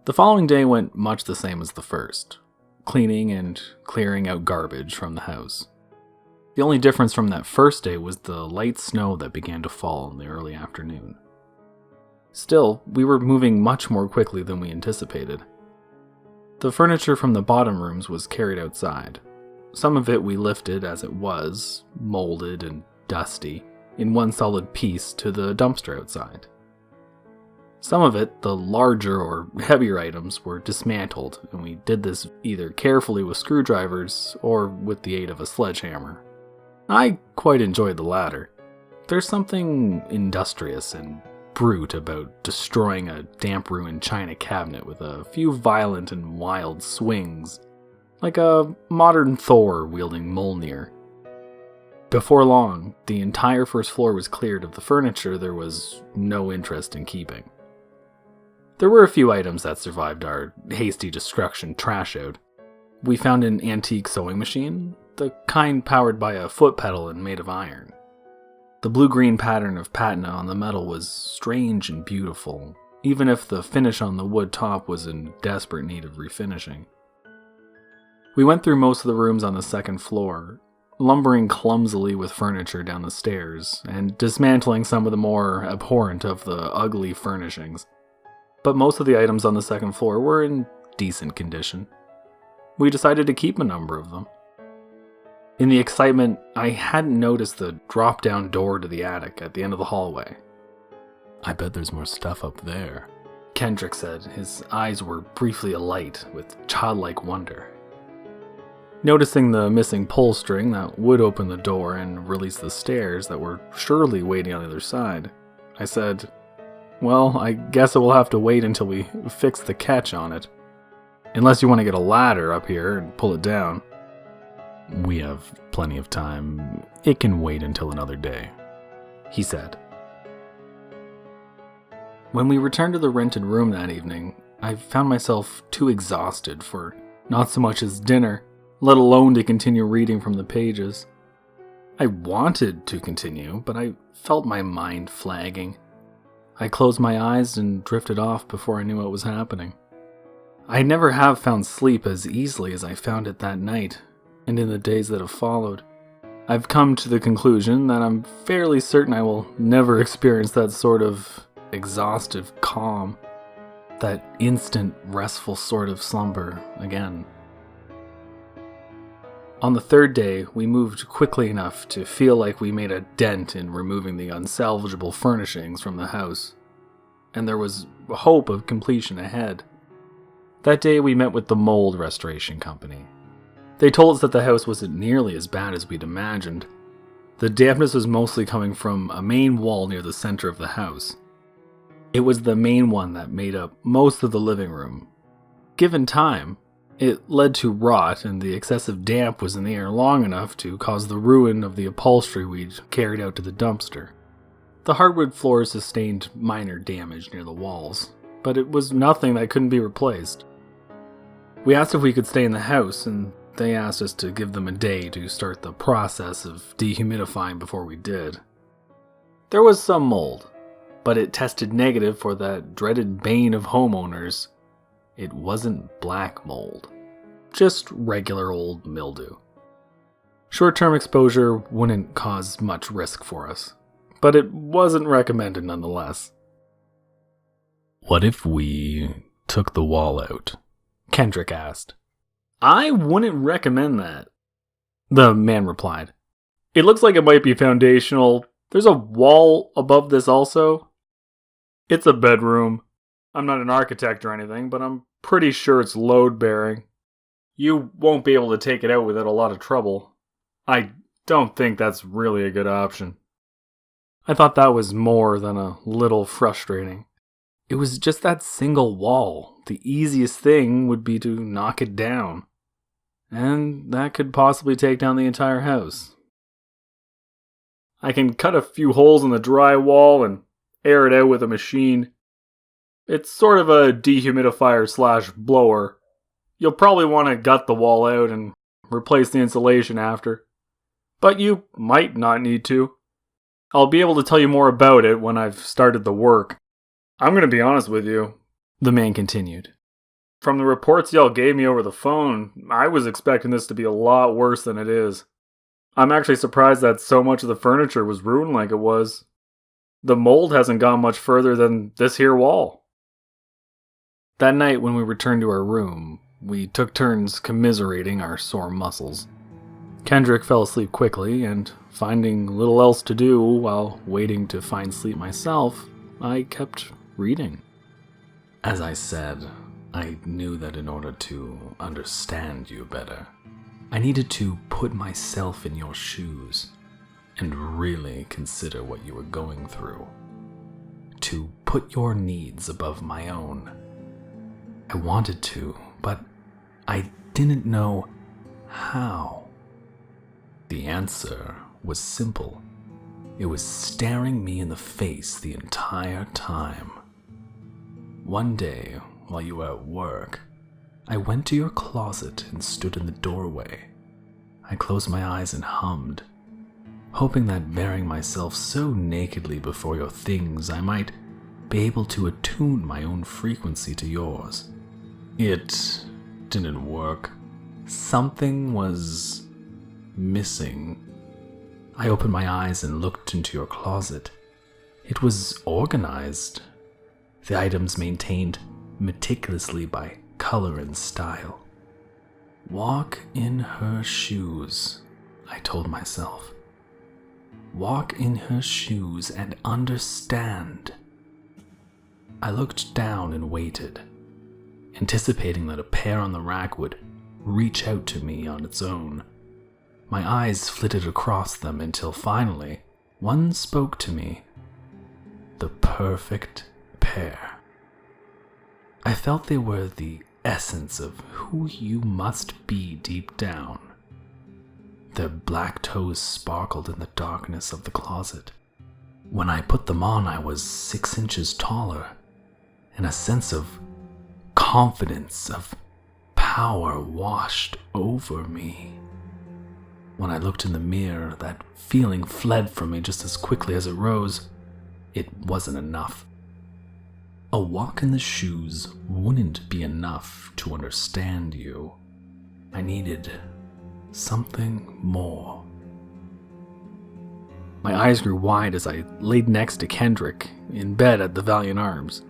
The following day went much the same as the first, cleaning and clearing out garbage from the house. The only difference from that first day was the light snow that began to fall in the early afternoon. Still, we were moving much more quickly than we anticipated. The furniture from the bottom rooms was carried outside. Some of it we lifted as it was, molded and dusty, in one solid piece to the dumpster outside. Some of it, the larger or heavier items, were dismantled, and we did this either carefully with screwdrivers or with the aid of a sledgehammer. I quite enjoyed the latter. There's something industrious and brute about destroying a damp ruined china cabinet with a few violent and wild swings, like a modern Thor wielding Mjolnir. Before long, the entire first floor was cleared of the furniture there was no interest in keeping. There were a few items that survived our hasty destruction trash out. We found an antique sewing machine, the kind powered by a foot pedal and made of iron. The blue-green pattern of patina on the metal was strange and beautiful, even if the finish on the wood top was in desperate need of refinishing. We went through most of the rooms on the second floor, lumbering clumsily with furniture down the stairs, and dismantling some of the more abhorrent of the ugly furnishings. But most of the items on the second floor were in decent condition. We decided to keep a number of them. In the excitement, I hadn't noticed the drop-down door to the attic at the end of the hallway. "I bet there's more stuff up there," Kendrick said. His eyes were briefly alight with childlike wonder. Noticing the missing pull string that would open the door and release the stairs that were surely waiting on the other side, I said, "Well, I guess it will have to wait until we fix the catch on it. Unless you want to get a ladder up here and pull it down." "We have plenty of time. It can wait until another day," he said. When we returned to the rented room that evening, I found myself too exhausted for not so much as dinner, let alone to continue reading from the pages. I wanted to continue, but I felt my mind flagging. I closed my eyes and drifted off before I knew what was happening. I never have found sleep as easily as I found it that night, and in the days that have followed. I've come to the conclusion that I'm fairly certain I will never experience that sort of exhaustive calm, that instant, restful sort of slumber again. On the third day, we moved quickly enough to feel like we made a dent in removing the unsalvageable furnishings from the house, and there was hope of completion ahead. That day we met with the mold restoration company. They told us that the house wasn't nearly as bad as we'd imagined. The dampness was mostly coming from a main wall near the center of the house. It was the main one that made up most of the living room. Given time, it led to rot, and the excessive damp was in the air long enough to cause the ruin of the upholstery we'd carried out to the dumpster. The hardwood floors sustained minor damage near the walls, but it was nothing that couldn't be replaced. We asked if we could stay in the house, and they asked us to give them a day to start the process of dehumidifying before we did. There was some mold, but it tested negative for that dreaded bane of homeowners. It wasn't black mold, just regular old mildew. Short-term exposure wouldn't cause much risk for us, but it wasn't recommended nonetheless. "What if we took the wall out?" Kendrick asked. "I wouldn't recommend that," the man replied. "It looks like it might be foundational. There's a wall above this also. It's a bedroom. I'm not an architect or anything, but I'm pretty sure it's load-bearing. You won't be able to take it out without a lot of trouble. I don't think that's really a good option." I thought that was more than a little frustrating. It was just that single wall. The easiest thing would be to knock it down. And that could possibly take down the entire house. "I can cut a few holes in the drywall and air it out with a machine. It's sort of a dehumidifier/blower. You'll probably want to gut the wall out and replace the insulation after. But you might not need to. I'll be able to tell you more about it when I've started the work. I'm going to be honest with you," the man continued. From the reports y'all gave me over the phone, I was expecting this to be a lot worse than it is. I'm actually surprised that so much of the furniture was ruined like it was. The mold hasn't gone much further than this here wall. That night when we returned to our room, we took turns commiserating our sore muscles. Kendrick fell asleep quickly, and finding little else to do while waiting to find sleep myself, I kept reading. As I said, I knew that in order to understand you better, I needed to put myself in your shoes and really consider what you were going through. To put your needs above my own. I wanted to, but I didn't know how. The answer was simple. It was staring me in the face the entire time. One day, while you were at work, I went to your closet and stood in the doorway. I closed my eyes and hummed, hoping that bearing myself so nakedly before your things, I might be able to attune my own frequency to yours. It didn't work. Something was missing. I opened my eyes and looked into your closet. It was organized. The items maintained meticulously by color and style. Walk in her shoes, I told myself. Walk in her shoes and understand. I looked down and waited, anticipating that a pair on the rack would reach out to me on its own. My eyes flitted across them until finally one spoke to me. The perfect pair. I felt they were the essence of who you must be deep down. Their black toes sparkled in the darkness of the closet. When I put them on, I was 6 inches taller, and a sense of confidence, of power washed over me. When I looked in the mirror, that feeling fled from me just as quickly as it rose. It wasn't enough. A walk in the shoes wouldn't be enough to understand you. I needed something more. My eyes grew wide as I laid next to Kendrick, in bed at the Valiant Arms.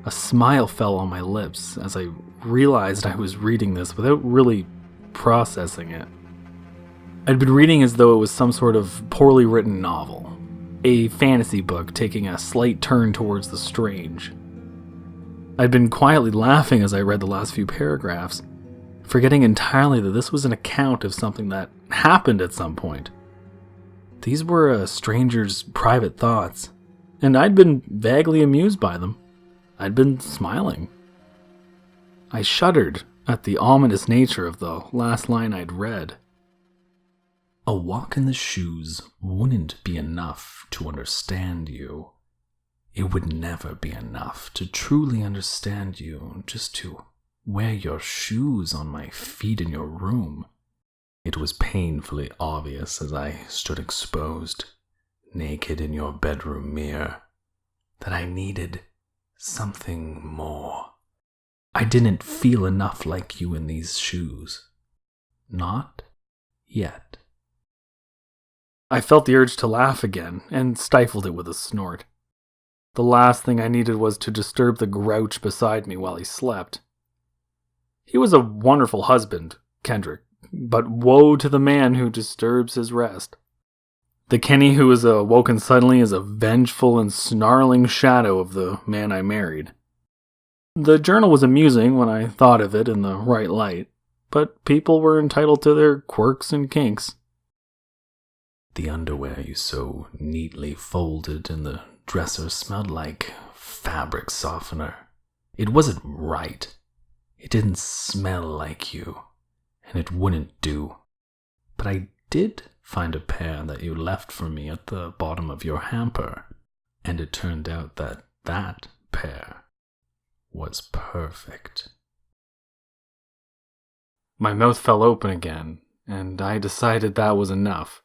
A smile fell on my lips as I realized I was reading this without really processing it. I'd been reading as though it was some sort of poorly written novel, a fantasy book taking a slight turn towards the strange. I'd been quietly laughing as I read the last few paragraphs, forgetting entirely that this was an account of something that happened at some point. These were a stranger's private thoughts, and I'd been vaguely amused by them. I'd been smiling. I shuddered at the ominous nature of the last line I'd read. A walk in the shoes wouldn't be enough to understand you. It would never be enough to truly understand you, just to wear your shoes on my feet in your room. It was painfully obvious as I stood exposed, naked in your bedroom mirror, that I needed something more. I didn't feel enough like you in these shoes. Not yet. I felt the urge to laugh again, and stifled it with a snort. The last thing I needed was to disturb the grouch beside me while he slept. He was a wonderful husband, Kendrick, but woe to the man who disturbs his rest. The Kenny who is awoken suddenly is a vengeful and snarling shadow of the man I married. The journal was amusing when I thought of it in the right light, but people were entitled to their quirks and kinks. The underwear you so neatly folded in the dresser smelled like fabric softener. It wasn't right. It didn't smell like you, and it wouldn't do. But I did find a pair that you left for me at the bottom of your hamper, and it turned out that that pair was perfect. My mouth fell open again, and I decided that was enough.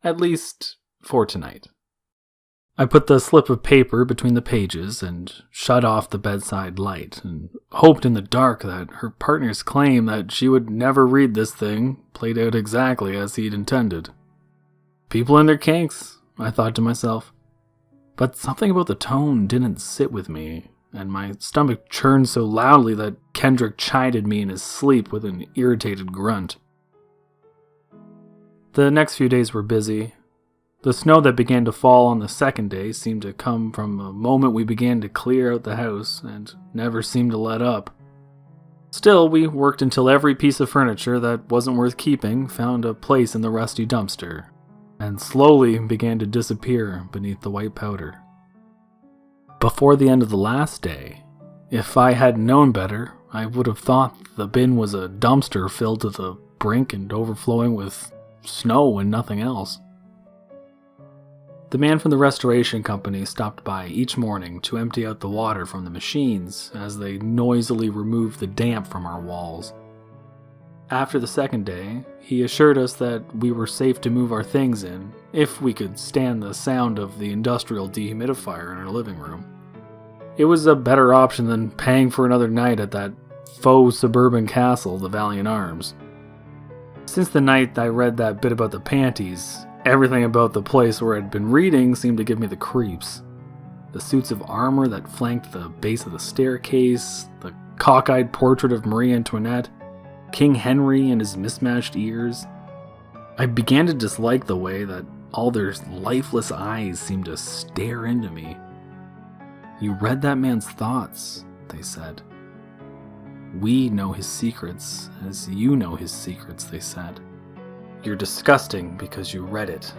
At least for tonight. I put the slip of paper between the pages and shut off the bedside light and hoped in the dark that her partner's claim that she would never read this thing played out exactly as he'd intended. People and their kinks, I thought to myself. But something about the tone didn't sit with me, and my stomach churned so loudly that Kendrick chided me in his sleep with an irritated grunt. The next few days were busy. The snow that began to fall on the second day seemed to come from the moment we began to clear out the house and never seemed to let up. Still, we worked until every piece of furniture that wasn't worth keeping found a place in the rusty dumpster, and slowly began to disappear beneath the white powder. Before the end of the last day, if I had known better, I would have thought the bin was a dumpster filled to the brink and overflowing with snow and nothing else. The man from the restoration company stopped by each morning to empty out the water from the machines as they noisily removed the damp from our walls. After the second day, he assured us that we were safe to move our things in if we could stand the sound of the industrial dehumidifier in our living room. It was a better option than paying for another night at that faux suburban castle, the Valiant Arms. Since the night I read that bit about the panties, everything about the place where I'd been reading seemed to give me the creeps. The suits of armor that flanked the base of the staircase, the cockeyed portrait of Marie Antoinette, King Henry and his mismatched ears. I began to dislike the way that all their lifeless eyes seemed to stare into me. "You read that man's thoughts," they said. "We know his secrets as you know his secrets," they said. "You're disgusting because you read it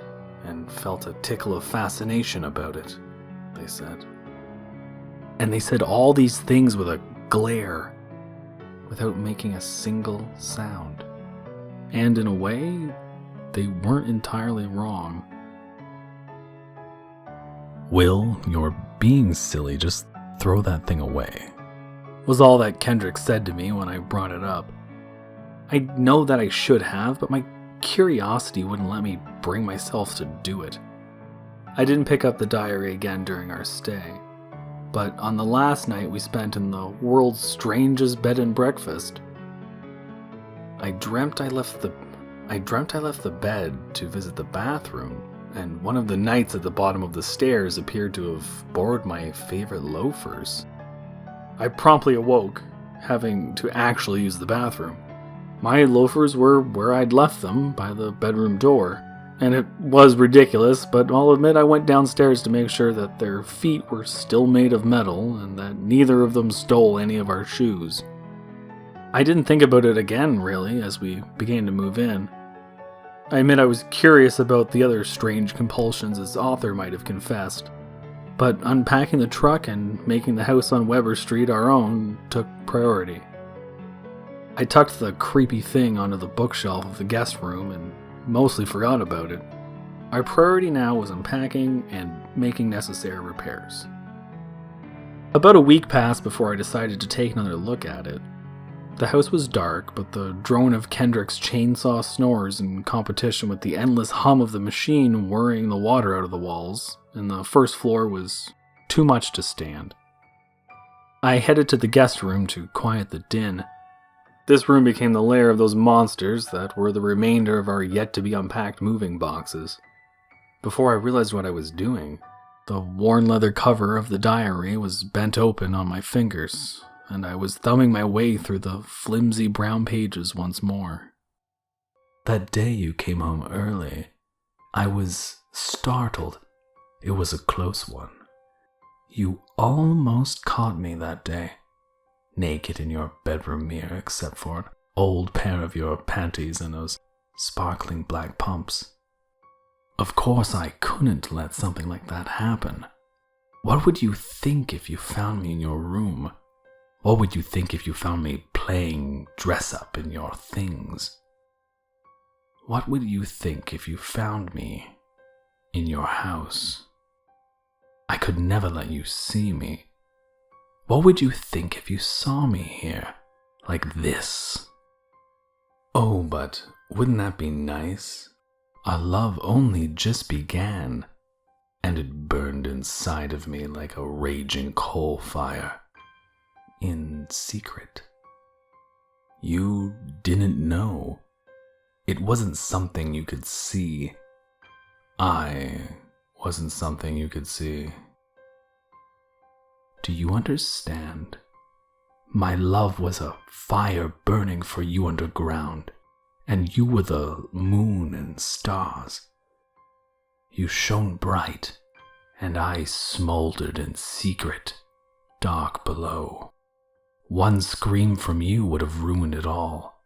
and felt a tickle of fascination about it," they said. And they said all these things with a glare, without making a single sound. And in a way, they weren't entirely wrong. "Will, you're being silly, just throw that thing away," was all that Kendrick said to me when I brought it up. I know that I should have, but my curiosity wouldn't let me bring myself to do it. I didn't pick up the diary again during our stay, but on the last night we spent in the world's strangest bed and breakfast, I dreamt I left the bed to visit the bathroom, and one of the knights at the bottom of the stairs appeared to have borrowed my favorite loafers. I promptly awoke, having to actually use the bathroom. My loafers were where I'd left them, by the bedroom door, and it was ridiculous, but I'll admit I went downstairs to make sure that their feet were still made of metal and that neither of them stole any of our shoes. I didn't think about it again, really, as we began to move in. I admit I was curious about the other strange compulsions his author might have confessed, but unpacking the truck and making the house on Weber Street our own took priority. I tucked the creepy thing onto the bookshelf of the guest room and mostly forgot about it. Our priority now was unpacking and making necessary repairs. About a week passed before I decided to take another look at it. The house was dark, but the drone of Kendrick's chainsaw snores in competition with the endless hum of the machine worrying the water out of the walls, and the first floor was too much to stand. I headed to the guest room to quiet the din. This room became the lair of those monsters that were the remainder of our yet-to-be-unpacked moving boxes. Before I realized what I was doing, the worn leather cover of the diary was bent open on my fingers, and I was thumbing my way through the flimsy brown pages once more. "That day you came home early, I was startled. It was a close one. You almost caught me that day. Naked in your bedroom mirror except for an old pair of your panties and those sparkling black pumps. Of course I couldn't let something like that happen. What would you think if you found me in your room? What would you think if you found me playing dress-up in your things? What would you think if you found me in your house? I could never let you see me. What would you think if you saw me here, like this? Oh, but wouldn't that be nice? Our love only just began. and it burned inside of me like a raging coal fire. In secret. You didn't know. It wasn't something you could see. I wasn't something you could see. Do you understand? My love was a fire burning for you underground, and you were the moon and stars. You shone bright, and I smoldered in secret, dark below. One scream from you would have ruined it all.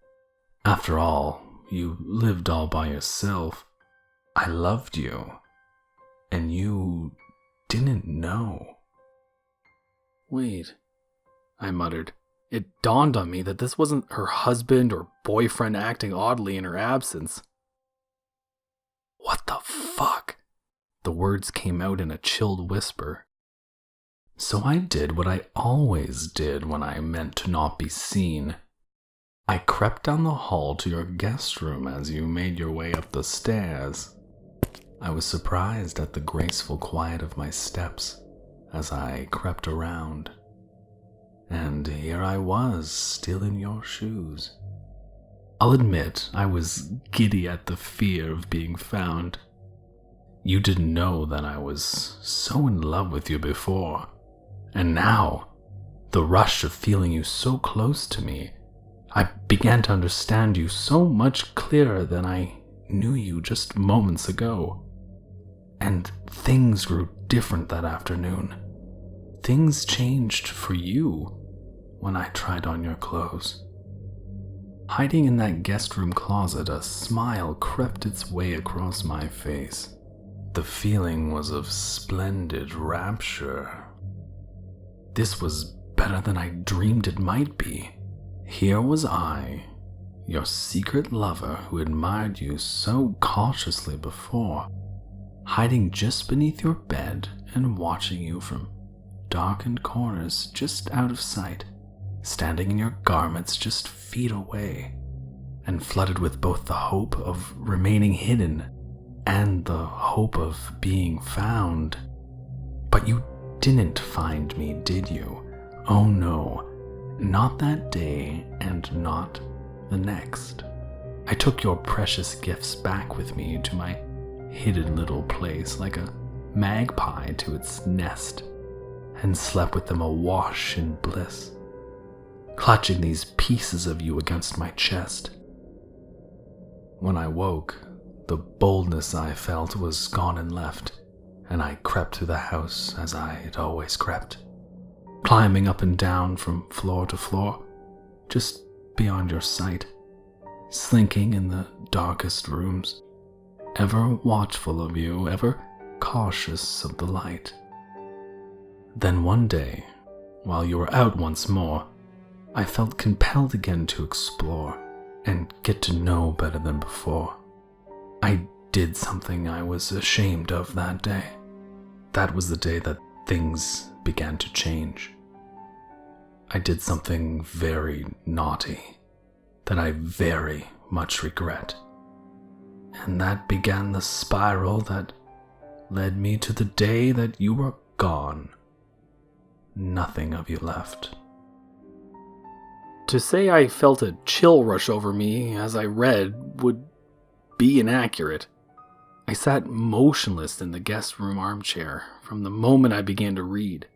After all, you lived all by yourself. I loved you, and you didn't know. Wait, I muttered. It dawned on me that this wasn't her husband or boyfriend acting oddly in her absence. What the fuck? The words came out in a chilled whisper. So I did what I always did when I meant to not be seen. I crept down the hall to your guest room as you made your way up the stairs. I was surprised at the graceful quiet of my steps as I crept around. And here I was, still in your shoes. I'll admit I was giddy at the fear of being found. You didn't know that I was so in love with you before. And now, the rush of feeling you so close to me, I began to understand you so much clearer than I knew you just moments ago. And things grew different that afternoon. Things changed for you when I tried on your clothes. Hiding in that guest room closet, a smile crept its way across my face. The feeling was of splendid rapture. This was better than I dreamed it might be. Here was I, your secret lover who admired you so cautiously before, hiding just beneath your bed and watching you from darkened corners just out of sight, standing in your garments just feet away, and flooded with both the hope of remaining hidden and the hope of being found. But you didn't find me, did you? Oh no, not that day and not the next. I took your precious gifts back with me to my hidden little place like a magpie to its nest, and slept with them awash in bliss, clutching these pieces of you against my chest. When I woke, the boldness I felt was gone and left, and I crept through the house as I had always crept, climbing up and down from floor to floor, just beyond your sight, slinking in the darkest rooms, ever watchful of you, ever cautious of the light. Then one day, while you were out once more, I felt compelled again to explore and get to know better than before. I did something I was ashamed of that day. That was the day that things began to change. I did something very naughty that I very much regret. And that began the spiral that led me to the day that you were gone. Nothing of you left. To say I felt a chill rush over me as I read would be inaccurate. I sat motionless in the guest room armchair from the moment I began to read.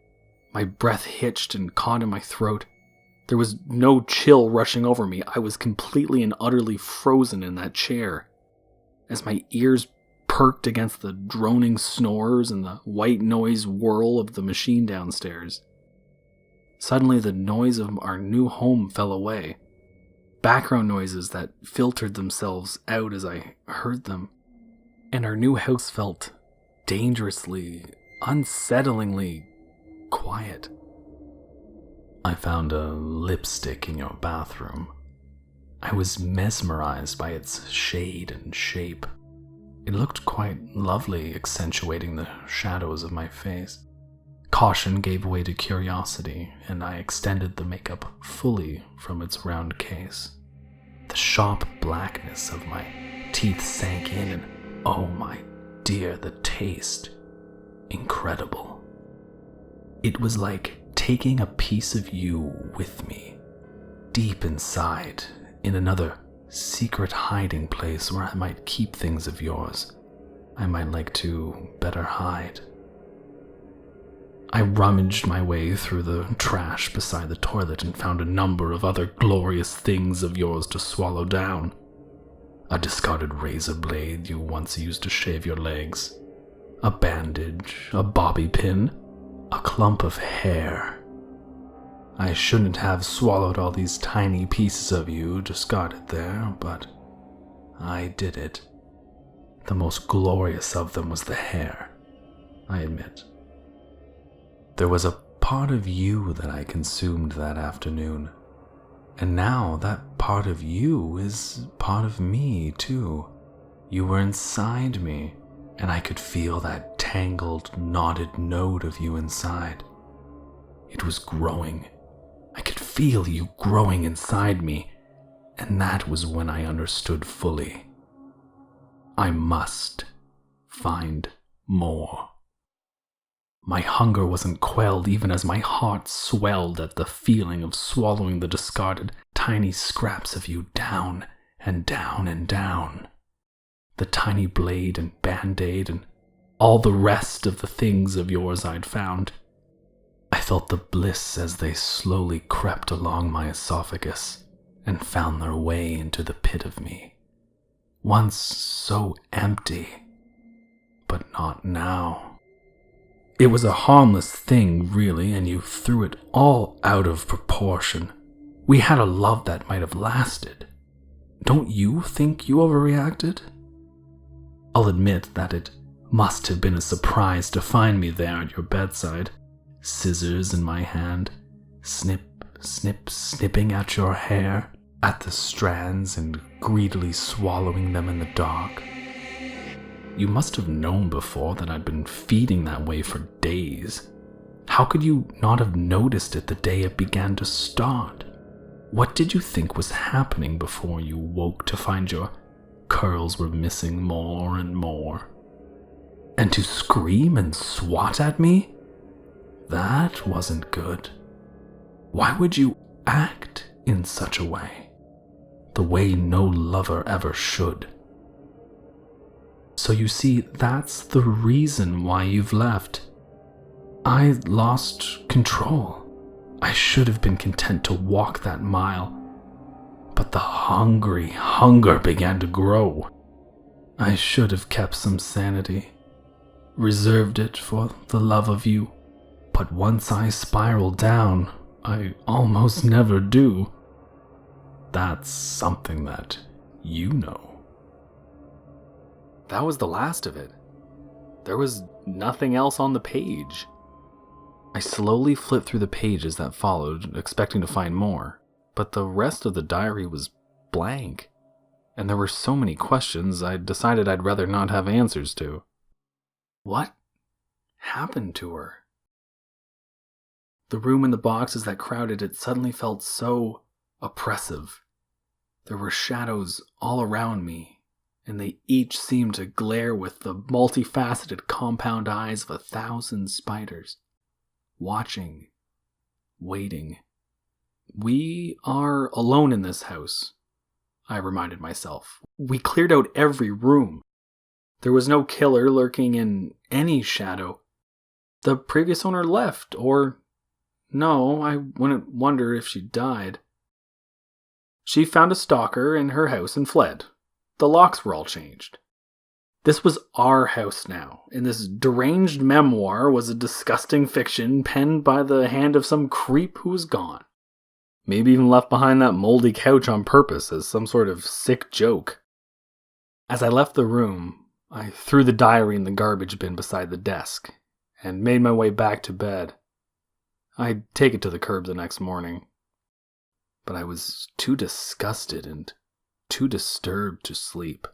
My breath hitched and caught in my throat. There was no chill rushing over me. I was completely and utterly frozen in that chair. As my ears perked against the droning snores and the white noise whirl of the machine downstairs. Suddenly the noise of our new home fell away. Background noises that filtered themselves out as I heard them. And our new house felt dangerously, unsettlingly quiet. I found a lipstick in your bathroom. I was mesmerized by its shade and shape. It looked quite lovely, accentuating the shadows of my face. Caution gave way to curiosity, and I extended the makeup fully from its round case. The sharp blackness of my teeth sank in, and oh my dear, the taste. incredible. It was like taking a piece of you with me, deep inside, in another secret hiding place where I might keep things of yours I might like to better hide. I rummaged my way through the trash beside the toilet and found a number of other glorious things of yours to swallow down. A discarded razor blade you once used to shave your legs, a bandage, a bobby pin, a clump of hair. I shouldn't have swallowed all these tiny pieces of you discarded there, but I did it. The most glorious of them was the hair, I admit. There was a part of you that I consumed that afternoon, and now that part of you is part of me, too. You were inside me, and I could feel that tangled, knotted node of you inside. It was growing. I could feel you growing inside me, and that was when I understood fully. I must find more. My hunger wasn't quelled even as my heart swelled at the feeling of swallowing the discarded tiny scraps of you down and down and down. The tiny blade and band-aid and all the rest of the things of yours I'd found. I felt the bliss as they slowly crept along my esophagus and found their way into the pit of me. Once so empty, but not now. It was a harmless thing, really, and you threw it all out of proportion. We had a love that might have lasted. Don't you think you overreacted? I'll admit that it must have been a surprise to find me there at your bedside, scissors in my hand, snip, snip, snipping at your hair, at the strands and greedily swallowing them in the dark. You must have known before that I'd been feeding that way for days. How could you not have noticed it the day it began to start? What did you think was happening before you woke to find your curls were missing more and more? And to scream and swat at me? That wasn't good. Why would you act in such a way? The way no lover ever should. So you see, that's the reason why you've left. I lost control. I should have been content to walk that mile. But the hungry hunger began to grow. I should have kept some sanity, reserved it for the love of you. But once I spiral down, I almost never do. That's something that you know. That was the last of it. There was nothing else on the page. I slowly flipped through the pages that followed, expecting to find more, but the rest of the diary was blank, and there were so many questions I decided I'd rather not have answers to. What happened to her? The room and the boxes that crowded it suddenly felt so oppressive. There were shadows all around me, and they each seemed to glare with the multifaceted compound eyes of 1,000 spiders. Watching, waiting. We are alone in this house, I reminded myself. We cleared out every room. There was no killer lurking in any shadow. The previous owner left, or no, I wouldn't wonder if she died. She found a stalker in her house and fled. The locks were all changed. This was our house now, and this deranged memoir was a disgusting fiction penned by the hand of some creep who was gone. Maybe even left behind that moldy couch on purpose as some sort of sick joke. As I left the room, I threw the diary in the garbage bin beside the desk and made my way back to bed. I'd take it to the curb the next morning, but I was too disgusted and too disturbed to sleep.